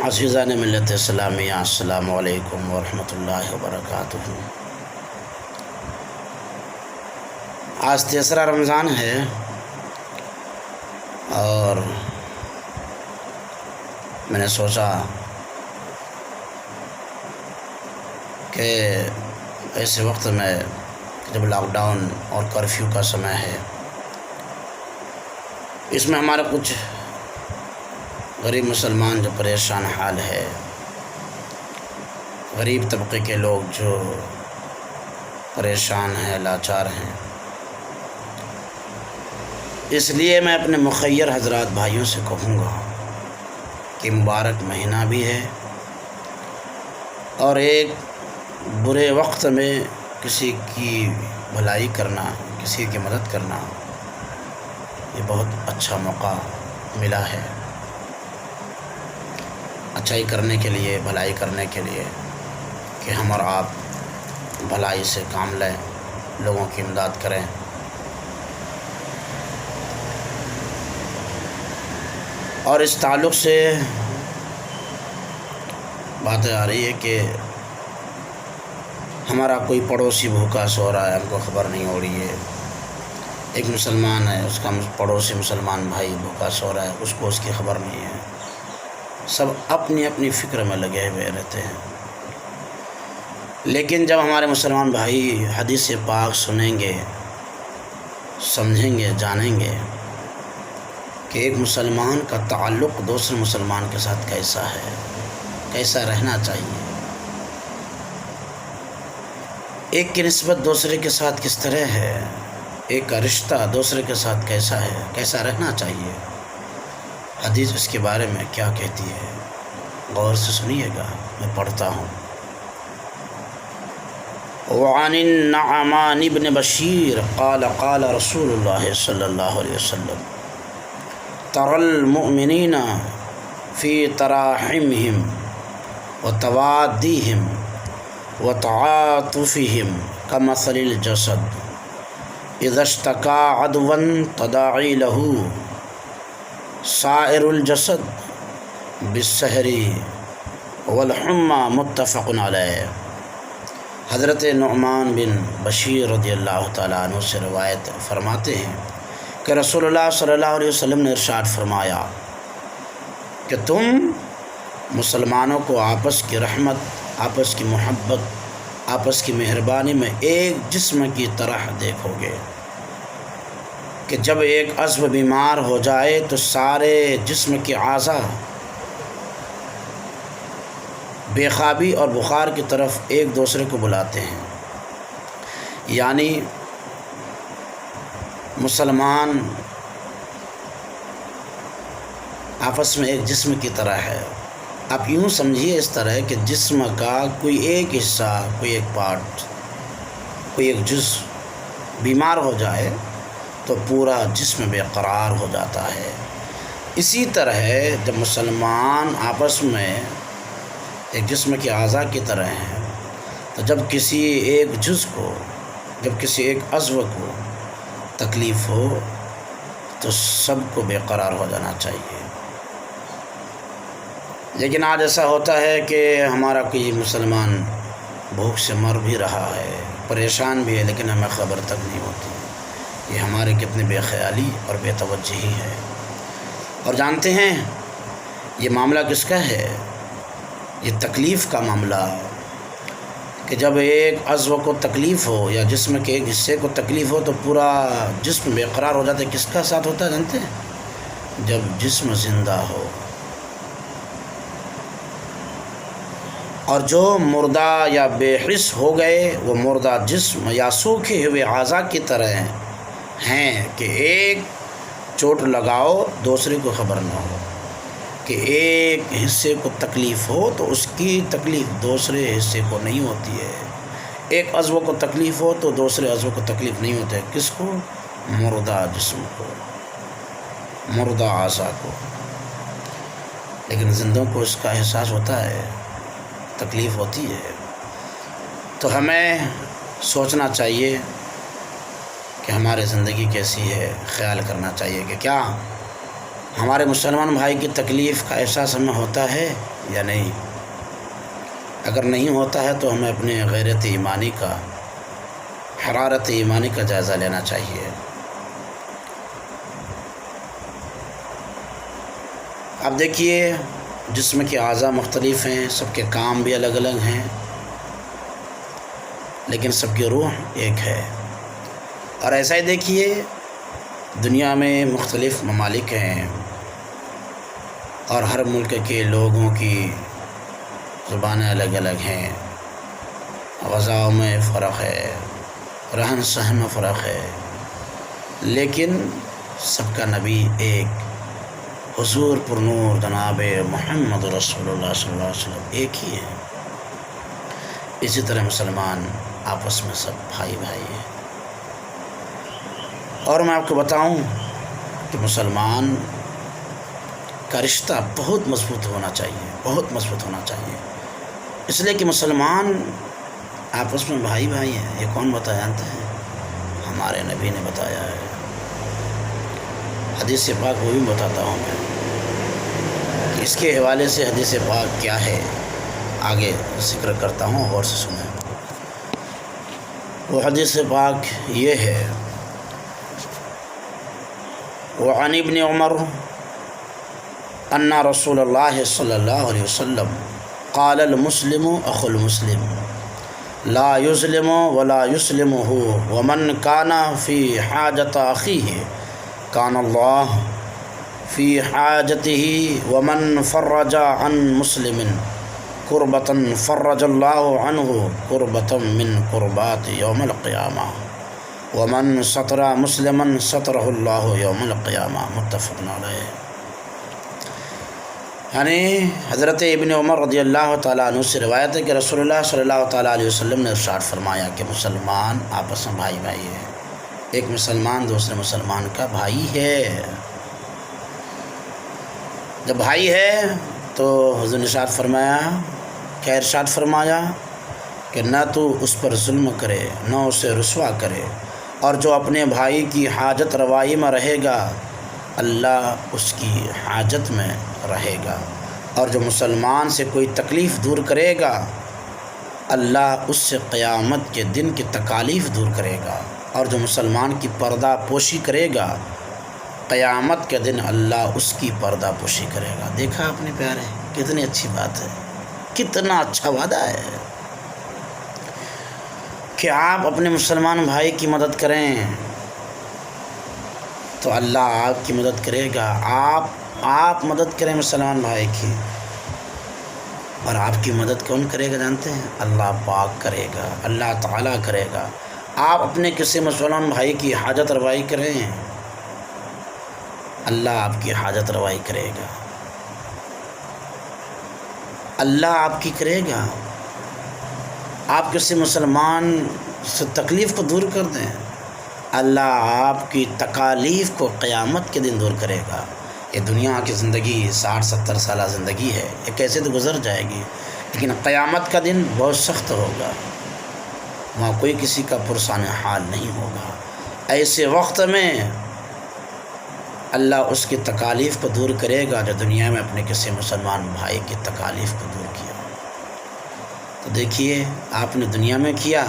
عزیزان ملت اسلامیہ، السلام علیکم ورحمۃ اللہ وبرکاتہ۔ آج تیسرا رمضان ہے اور میں نے سوچا کہ ایسے وقت میں جب لاک ڈاؤن اور کرفیو کا سمے ہے، اس میں ہمارے کچھ غریب مسلمان جو پریشان حال ہے، غریب طبقے کے لوگ جو پریشان ہیں، لاچار ہیں، اس لیے میں اپنے مخیر حضرات بھائیوں سے کہوں گا کہ مبارک مہینہ بھی ہے اور ایک برے وقت میں کسی کی بھلائی کرنا، کسی کی مدد کرنا، یہ بہت اچھا موقع ملا ہے اچھائی کرنے کے لیے، بھلائی کرنے کے لیے، کہ ہم اور آپ بھلائی سے کام لیں، لوگوں کی امداد کریں۔ اور اس تعلق سے باتیں آ رہی ہے کہ ہمارا کوئی پڑوسی بھوکا سو رہا ہے، ہم کو خبر نہیں ہو رہی ہے۔ ایک مسلمان ہے، اس کا پڑوسی مسلمان بھائی بھوکا سو رہا ہے، اس کو اس کی خبر نہیں ہے۔ سب اپنی اپنی فکر میں لگے ہوئے رہتے ہیں، لیکن جب ہمارے مسلمان بھائی حدیث پاک سنیں گے، سمجھیں گے، جانیں گے کہ ایک مسلمان کا تعلق دوسرے مسلمان کے ساتھ کیسا ہے، کیسا رہنا چاہیے، ایک کی نسبت دوسرے کے ساتھ کس طرح ہے، ایک کا رشتہ دوسرے کے ساتھ کیسا ہے، کیسا رہنا چاہیے، حدیث اس کے بارے میں کیا کہتی ہے، غور سے سنیے گا، میں پڑھتا ہوں۔ وعن النعمان بن بشیر قال قال رسول اللہ صلی اللہ علیہ وسلم ترى المؤمنین فی تراحمهم وتوادیهم وتعاطفهم كمثل الجسد اذا اشتكى عضوا تداعی له سائر الجسد بالسحر والحمى، متفق علیہ۔ حضرت نعمان بن بشیر رضی اللہ تعالیٰ عنہ سے روایت فرماتے ہیں کہ رسول اللہ صلی اللہ علیہ وسلم نے ارشاد فرمایا کہ تم مسلمانوں کو آپس کی رحمت، آپس کی محبت، آپس کی مہربانی میں ایک جسم کی طرح دیکھو گے کہ جب ایک عضو بیمار ہو جائے تو سارے جسم کے اعضاء بے خوابی اور بخار کی طرف ایک دوسرے کو بلاتے ہیں، یعنی مسلمان آپس میں ایک جسم کی طرح ہے۔ آپ یوں سمجھیے اس طرح کہ جسم کا کوئی ایک حصہ، کوئی ایک پارٹ، کوئی ایک جزء بیمار ہو جائے تو پورا جسم بے قرار ہو جاتا ہے۔ اسی طرح جب مسلمان آپس میں ایک جسم کے اعضاء کی طرح ہیں تو جب کسی ایک جزء کو، جب کسی ایک عضو کو تکلیف ہو تو سب کو بے قرار ہو جانا چاہیے۔ لیکن آج ایسا ہوتا ہے کہ ہمارا کوئی مسلمان بھوک سے مر بھی رہا ہے، پریشان بھی ہے، لیکن ہمیں خبر تک نہیں ہوتی۔ یہ ہمارے کتنی بے خیالی اور بے توجہی ہے۔ اور جانتے ہیں یہ معاملہ کس کا ہے؟ یہ تکلیف کا معاملہ، کہ جب ایک عضو کو تکلیف ہو یا جسم کے ایک حصے کو تکلیف ہو تو پورا جسم بے قرار ہو جاتا ہے۔ کس کا ساتھ ہوتا ہے جانتے ہیں؟ جب جسم زندہ ہو۔ اور جو مردہ یا بے حس ہو گئے وہ مردہ جسم یا سوکھے ہوئے اعضاء کی طرح ہیں کہ ایک چوٹ لگاؤ دوسرے کو خبر نہ ہو، کہ ایک حصے کو تکلیف ہو تو اس کی تکلیف دوسرے حصے کو نہیں ہوتی ہے، ایک عضو کو تکلیف ہو تو دوسرے عضو کو تکلیف نہیں ہوتی ہے۔ کس کو؟ مردہ جسم کو، مردہ اعضاء کو۔ لیکن زندوں کو اس کا احساس ہوتا ہے، تکلیف ہوتی ہے۔ تو ہمیں سوچنا چاہیے کہ ہماری زندگی کیسی ہے، خیال کرنا چاہیے کہ کیا ہمارے مسلمان بھائی کی تکلیف کا احساس ہمیں ہوتا ہے یا نہیں؟ اگر نہیں ہوتا ہے تو ہمیں اپنے غیرت ایمانی کا، حرارت ایمانی کا جائزہ لینا چاہیے۔ اب دیکھیے، جسم کے اعضاء مختلف ہیں، سب کے کام بھی الگ الگ ہیں، لیکن سب کی روح ایک ہے۔ اور ایسا ہی دیکھیے، دنیا میں مختلف ممالک ہیں اور ہر ملک کے لوگوں کی زبانیں الگ الگ ہیں، غذاؤں میں فرق ہے، رہن سہن میں فرق ہے، لیکن سب کا نبی ایک، حضور پر نور جناب محمد رسول اللہ صلی اللہ علیہ وسلم ایک ہی ہے۔ اسی طرح مسلمان آپس میں سب بھائی بھائی ہیں۔ اور میں آپ کو بتاؤں کہ مسلمان کا رشتہ بہت مضبوط ہونا چاہیے، بہت مضبوط ہونا چاہیے، اس لیے کہ مسلمان آپس میں بھائی بھائی ہیں۔ یہ کون بتا جانتے ہیں؟ ہمارے نبی نے بتایا ہے۔ حدیث پاک وہ بھی بتاتا ہوں میں کہ اس کے حوالے سے حدیث پاک کیا ہے، آگے ذکر کرتا ہوں، غور سے سنیں۔ وہ حدیث پاک یہ ہے، وعن ابن عمر ان رسول اللہ صلی اللہ علیہ وسلم قال المسلم اخو المسلم لا يظلم ولا يسلمه ومن كان في حاجة أخيه كان الله في حاجته ومن فرج عن مسلم كربة فرج الله عنه كربة من كربات يوم القيامة ومن ستر مسلما ستره الله يوم القيامة متفق علیہ۔ یعنی حضرت ابن عمر رضی اللہ تعالیٰ عنہ سے روایت ہے کہ رسول اللہ صلی اللہ تعالیٰ علیہ وسلم نے ارشاد فرمایا کہ مسلمان آپس میں بھائی بھائی ہے، ایک مسلمان دوسرے مسلمان کا بھائی ہے۔ جب بھائی ہے تو حضور نے ارشاد فرمایا، کیا ارشاد فرمایا کہ نہ تو اس پر ظلم کرے نہ اسے رسوا کرے، اور جو اپنے بھائی کی حاجت روائی میں رہے گا اللہ اس کی حاجت میں رہے گا، اور جو مسلمان سے کوئی تکلیف دور کرے گا اللہ اس سے قیامت کے دن کی تکالیف دور کرے گا، اور جو مسلمان کی پردہ پوشی کرے گا قیامت کے دن اللہ اس کی پردہ پوشی کرے گا۔ دیکھا اپنے پیارے، کتنی اچھی بات ہے، کتنا اچھا وعدہ ہے کہ آپ اپنے مسلمان بھائی کی مدد کریں تو اللہ آپ کی مدد کرے گا۔ آپ مدد کریں مسلمان بھائی کی، اور آپ کی مدد کون کرے گا جانتے ہیں؟ اللہ پاک کرے گا، اللہ تعالیٰ کرے گا۔ آپ اپنے کسی مسلمان بھائی کی حاجت روائی کریں اللہ آپ کی حاجت روائی کرے گا، اللہ آپ کی کرے گا۔ آپ کسی مسلمان سے تکلیف کو دور کر دیں اللہ آپ کی تکالیف کو قیامت کے دن دور کرے گا۔ یہ دنیا کی زندگی 60-70 سالہ زندگی ہے، یہ کیسے تو گزر جائے گی، لیکن قیامت کا دن بہت سخت ہوگا، وہاں کوئی کسی کا پرسان حال نہیں ہوگا۔ ایسے وقت میں اللہ اس کی تکالیف کو دور کرے گا جو دنیا میں اپنے کسی مسلمان بھائی کی تکالیف کو دور کیا۔ تو دیکھیے آپ نے دنیا میں کیا،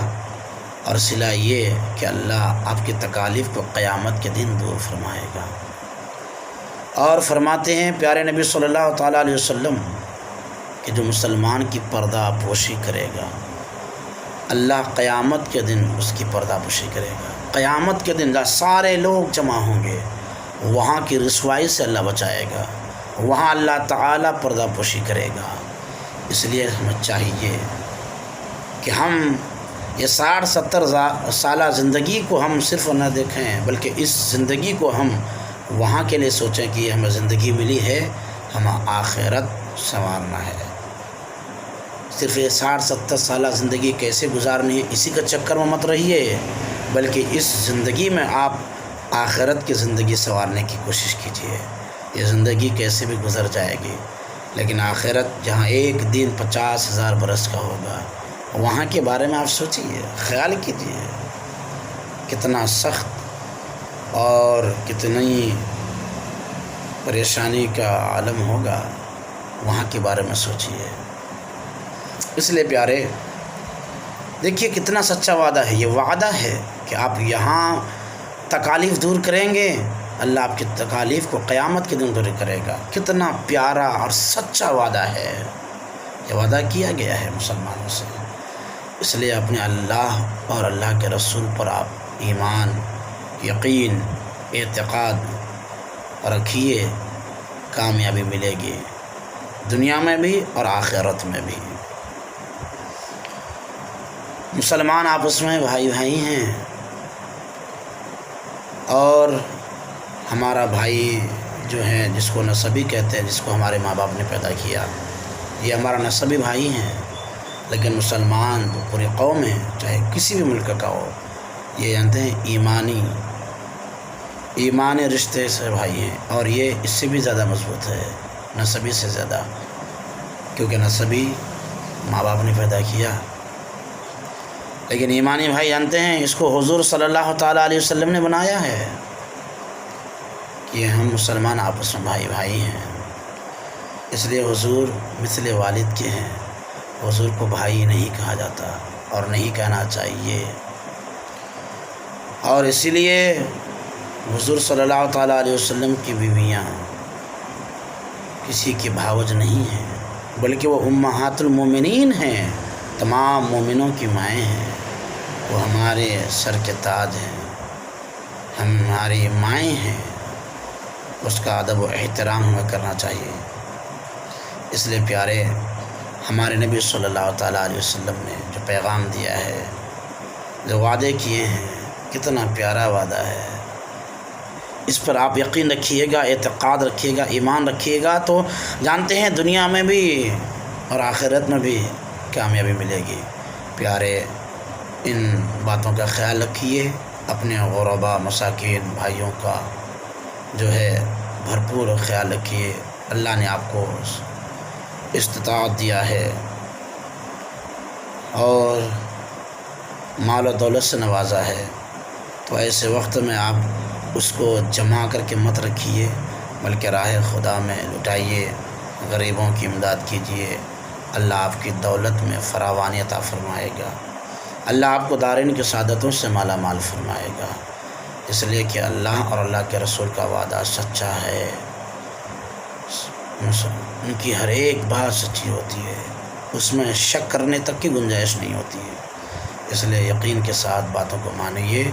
اور صلہ یہ کہ اللہ آپ کی تکالیف کو قیامت کے دن دور فرمائے گا۔ اور فرماتے ہیں پیارے نبی صلی اللہ تعالیٰ علیہ وسلم کہ جو مسلمان کی پردہ پوشی کرے گا اللہ قیامت کے دن اس کی پردہ پوشی کرے گا۔ قیامت کے دن سارے لوگ جمع ہوں گے، وہاں کی رسوائی سے اللہ بچائے گا، وہاں اللہ تعالیٰ پردہ پوشی کرے گا۔ اس لیے ہمیں چاہیے کہ ہم یہ 60-70 سالہ زندگی کو ہم صرف نہ دیکھیں، بلکہ اس زندگی کو ہم وہاں کے لیے سوچیں کہ یہ ہمیں زندگی ملی ہے، ہمیں آخرت سنوارنا ہے۔ صرف یہ 60-70 سالہ زندگی کیسے گزارنی ہے اسی کا چکر میں مت رہیے، بلکہ اس زندگی میں آپ آخرت کی زندگی سنوارنے کی کوشش کیجیے۔ یہ زندگی کیسے بھی گزر جائے گی، لیکن آخرت جہاں ایک دن 50,000 برس کا ہوگا، وہاں کے بارے میں آپ سوچیے، خیال کیجیے، کتنا سخت اور کتنی پریشانی کا عالم ہوگا وہاں کے بارے میں سوچیے۔ اس لیے پیارے دیکھیے کتنا سچا وعدہ ہے، یہ وعدہ ہے کہ آپ یہاں تکالیف دور کریں گے، اللہ آپ کی تکالیف کو قیامت کے دن دور کرے گا۔ کتنا پیارا اور سچا وعدہ ہے، یہ وعدہ کیا گیا ہے مسلمانوں سے۔ اس لیے اپنے اللہ اور اللہ کے رسول پر آپ ایمان، یقین، اعتقاد رکھیے، کامیابی ملے گی دنیا میں بھی اور آخرت میں بھی۔ مسلمان آپس میں بھائی بھائی ہیں، اور ہمارا بھائی جو ہے جس کو نسبی کہتے ہیں، جس کو ہمارے ماں باپ نے پیدا کیا، یہ ہمارا نسبی بھائی ہیں۔ لیکن مسلمان پوری قوم ہے، چاہے کسی بھی ملک کا ہو، یہ جانتے ہیں ایمانی رشتے سے بھائی ہیں، اور یہ اس سے بھی زیادہ مضبوط ہے نسبی سے زیادہ، کیونکہ نسبی ماں باپ نے پیدا کیا، لیکن ایمانی بھائی جانتے ہیں اس کو حضور صلی اللہ تعالیٰ علیہ وسلم نے بنایا ہے کہ ہم مسلمان آپس میں بھائی بھائی ہیں۔ اس لیے حضور مثل والد کے ہیں، حضور کو بھائی نہیں کہا جاتا اور نہیں کہنا چاہیے، اور اسی لیے حضور صلی اللہ تعالیٰ علیہ وسلم کی بیویاں کسی کی بھاوج نہیں ہیں، بلکہ وہ امہات المومنین ہیں، تمام مومنوں کی مائیں ہیں، وہ ہمارے سر کے تاج ہیں، ہماری مائیں ہیں، اس کا ادب و احترام ہمیں کرنا چاہیے۔ اس لیے پیارے ہمارے نبی صلی اللہ تعالیٰ علیہ وسلم نے جو پیغام دیا ہے، جو وعدے کیے ہیں، کتنا پیارا وعدہ ہے۔ اس پر آپ یقین رکھیے گا، اعتقاد رکھیے گا، ایمان رکھیے گا، تو جانتے ہیں دنیا میں بھی اور آخرت میں بھی کامیابی ملے گی۔ پیارے ان باتوں کا خیال رکھیے، اپنے غربا مساکین بھائیوں کا جو ہے بھرپور خیال رکھیے۔ اللہ نے آپ کو استطاعت دیا ہے اور مال و دولت سے نوازا ہے، تو ایسے وقت میں آپ اس کو جمع کر کے مت رکھیے، بلکہ راہ خدا میں لٹائیے، غریبوں کی امداد کیجیے۔ اللہ آپ کی دولت میں فراوانی عطا فرمائے گا، اللہ آپ کو دارین کی سعادتوں سے مالا مال فرمائے گا، اس لیے کہ اللہ اور اللہ کے رسول کا وعدہ سچا ہے، ان کی ہر ایک بات سچی ہوتی ہے، اس میں شک کرنے تک کی گنجائش نہیں ہوتی ہے۔ اس لیے یقین کے ساتھ باتوں کو مانیے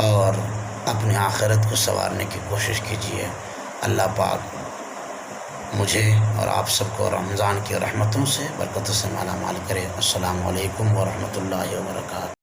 اور اپنی آخرت کو سنوارنے کی کوشش کیجیے۔ اللہ پاک مجھے اور آپ سب کو رمضان کی رحمتوں سے برکتوں سے مالا مال کرے۔ السلام علیکم ورحمۃ اللہ وبرکاتہ۔